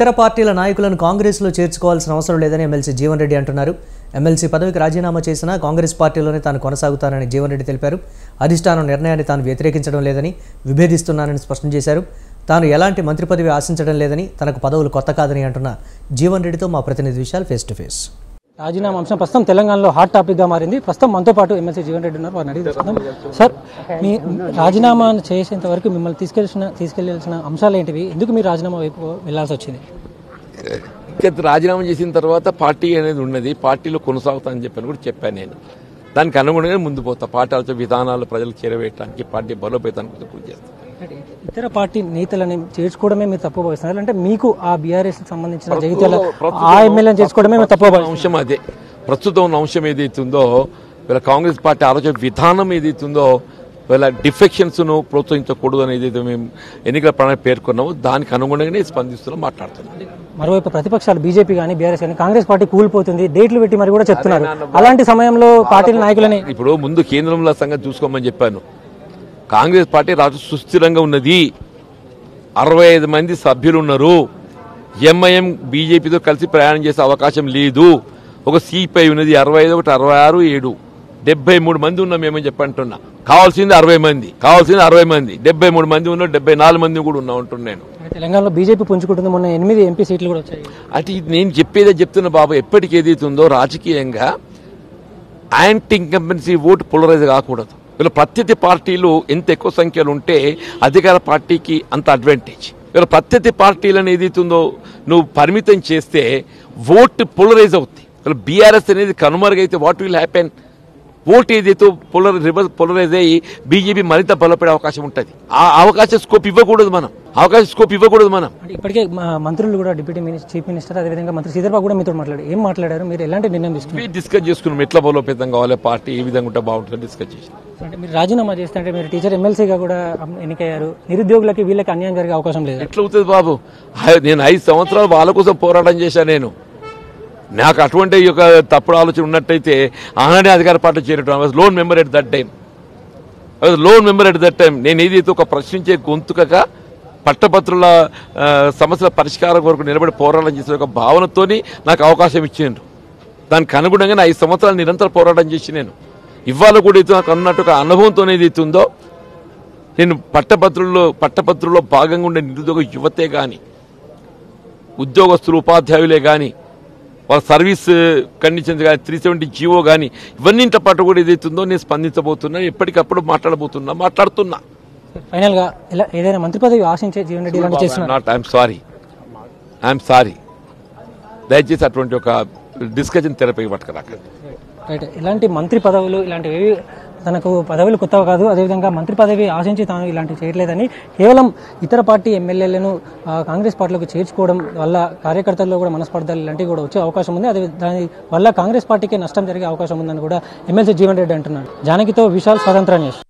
ఇతర పార్టీల నాయకులను కాంగ్రెస్లో చేర్చుకోవాల్సిన అవసరం లేదని ఎమ్మెల్సీ జీవన్ రెడ్డి అంటున్నారు. ఎమ్మెల్సీ పదవికి రాజీనామా చేసినా కాంగ్రెస్ పార్టీలోనే తాను కొనసాగుతానని జీవన్ రెడ్డి తెలిపారు. అధిష్టానం నిర్ణయాన్ని తాను వ్యతిరేకించడం లేదని, విభేదిస్తున్నానని స్పష్టం చేశారు. తాను ఎలాంటి మంత్రి పదవి ఆశించడం లేదని, తనకు పదవులు కొత్త కాదని అంటున్న జీవన్ రెడ్డితో మా ప్రతినిధి విశాల్ ఫేస్ టు ఫేస్. రాజీనామా అంశం ప్రస్తుతం తెలంగాణలో హాట్ టాపిక్గా మారింది. ప్రస్తుతం మనతో పాటు ఎమ్మెల్సీ జీవన్ రెడ్డి ఉన్నారు. వారిని అడిగి తెలుసుకుందాం. సార్, మీ రాజీనామా చేసేంత వరకు మిమ్మల్ని తీసుకెళ్లాల్సిన అంశాలు ఏంటివి? ఎందుకు మీరు రాజీనామా వైపు వెళ్లాల్సి వచ్చింది? రాజీనామా చేసిన తర్వాత పార్టీ అనేది ఉన్నది, పార్టీలో కొనసాగుతానని చెప్పని కూడా చెప్పాను. నేను దానికి అనుగుణంగా ముందు పోతా. పార్టీ ఆలోచన విధానాలు ప్రజలకు చేరవేయడానికి, పార్టీ బలోపేతానికి కృషి చేస్తాను. ఇతర పార్టీ నేతలని చేర్చుకోవడమే మీరు తప్పు భావిస్తున్నారు అంటే మీకు ఆ బీఆర్ఎస్ సంబంధించిన జగిత్యాల ఆ ఎమ్మెల్యేని చేర్చుకోవడమే మీరు తప్పు అంశం అదే. ప్రస్తుతం ఉన్న అంశం ఏదైతుందో, వీళ్ళ కాంగ్రెస్ పార్టీ ఆలోచన విధానం ఏదైతుందో, వీళ్ళ డిఫెక్షన్స్ ను ప్రోత్సహించకూడదు అని ఏదైతే మేము ఎన్నికల ప్రణాళిక పేర్కొన్నామో దానికి అనుగుణంగానే స్పందిస్తున్నాం, మాట్లాడుతున్నాం. మరోవైపు ప్రతిపక్షాలు బీజేపీ కానీ బీఆర్ఎస్ కానీ కాంగ్రెస్ పార్టీ కూలిపోతుంది, డేట్లు పెట్టి మరి కూడా చెప్తున్నారు. అలాంటి సమయంలో పార్టీల నాయకులని ఇప్పుడు ముందు కేంద్రంలో సంగతి చూసుకోమని చెప్పాను. కాంగ్రెస్ పార్టీ రాష్ట్ర సుస్థిరంగా ఉన్నది, 65 మంది సభ్యులు ఉన్నారు. ఎంఐఎం బీజేపీతో కలిసి ప్రయాణం చేసే అవకాశం లేదు. ఒక సిపిఐ ఉన్నది 65, ఒకటి 66, 7, 73 మంది ఉన్నాం. ఏమని చెప్పంటున్నా, కావాల్సింది 60 మంది, 73 మంది ఉన్నారు, 74 మంది కూడా ఉన్నాం అంటున్నాను. తెలంగాణలో బీజేపీ పుంజుకుంటుంది. మొన్న 8 ఎంపీ సీట్లు కూడా వచ్చాయి. అంటే నేను చెప్పేదే చెప్తున్నా బాబు. ఎప్పటికి ఏదైతుందో రాజకీయంగా యాంటీ ఇన్కంబెన్సీ ఓటు పోలరైజ్ కాకూడదు. వీళ్ళ ప్రత్యర్థి పార్టీలు ఎంత ఎక్కువ సంఖ్యలో ఉంటే అధికార పార్టీకి అంత అడ్వాంటేజ్. వీళ్ళ ప్రత్యర్థి పార్టీలను ఏదైతుందో నువ్వు పరిమితం చేస్తే ఓటు పోలరైజ్ అవుతుంది. వీళ్ళ బీఆర్ఎస్ అనేది కనుమరుగైతే వాట్ విల్ హ్యాపెన్? ఓటు ఏదైతే రివర్స్ పోలరైజ్ అయ్యి బీజేపీ మరింత బలపడే అవకాశం ఉంటుంది. ఆ అవకాశం స్కోప్ ఇవ్వకూడదు మనం. ఇప్పటికే మంత్రులు కూడా డిప్యూటీ చీఫ్ మినిస్టర్ అదేవిధంగా మంత్రి శ్రీధర్బాబు కూడా మీతో ఏం మాట్లాడారు? మీరు ఎలాంటి నిర్ణయం తీసుకున్నారు? డిస్కస్ చేసుకున్నాం. ఎట్లా బలోపేతం కావాలి, పార్టీ ఏ విధంగా ఉంటే బాగుంటుంది డిస్కస్ చేసి. అంటే మీరు రాజీనామా చేస్తే అంటే మీరు టీచర్ ఎమ్మెల్సీగా కూడా ఎన్నికయ్యారు. నిరుద్యోగులకి వీళ్ళకి అన్యాయం జరిగే అవకాశం లేదు. ఎట్లా అవుతుంది బాబు? నేను 5 సంవత్సరాలు వాళ్ళ కోసం పోరాటం చేశాను. నేను నాకు అటువంటి ఒక తప్పుడు ఆలోచన ఉన్నట్టయితే ఆనాడే అధికార పార్టీ చేరటం. I was loan member at that time. నేను ఏదైతే ఒక ప్రశ్నించే గొంతుకగా పట్టభద్రుల సమస్యల పరిష్కారం కొరకు నిలబడి పోరాటం చేసే ఒక భావనతోని నాకు అవకాశం ఇచ్చిండ్రు. దానికి అనుగుణంగా 5 సంవత్సరాలు నిరంతర పోరాటం చేసి నేను ఇవాళ కూడా అయితే నాకు అన్నట్టు ఒక అనుభవంతో ఏదైతుందో, నేను పట్టభద్రుల్లో భాగంగా ఉండే నిరుద్యోగ యువతే కానీ, ఉద్యోగస్తులు, ఉపాధ్యాయులే కానీ, వాళ్ళ సర్వీస్ కండిషన్స్ కానీ, 370 జీవో కానీ, ఇవన్నింటితో పాటు కూడా ఏదైతుందో నేను స్పందించబోతున్నా. ఎప్పటికప్పుడు మాట్లాడుతున్నా. ఫైనల్ గా ఏదైనా మంత్రి పదవి ఆశించే జీవన్ రెడ్డి ఐఎమ్ సారీ. దయచేసి అటువంటి ఒక డిస్కషన్ తెరపై పట్టుకురాకండి. ఇలాంటి మంత్రి పదవులు ఇలాంటివి తనకు పదవులు కొత్తవి కాదు. అదేవిధంగా మంత్రి పదవి ఆశించి తాను ఇలాంటివి చేయట్లేదని, కేవలం ఇతర పార్టీ ఎమ్మెల్యేలను కాంగ్రెస్ పార్టీలోకి చేర్చుకోవడం వల్ల కార్యకర్తల్లో కూడా మనస్పర్ధలు ఇలాంటివి కూడా వచ్చే అవకాశం ఉంది. అదే దాని వల్ల కాంగ్రెస్ పార్టీకి నష్టం జరిగే అవకాశం ఉందని కూడా ఎమ్మెల్సీ జీవన్ రెడ్డి అంటున్నారు. జానకితో విశాల్, స్వతంత్ర న్యూస్.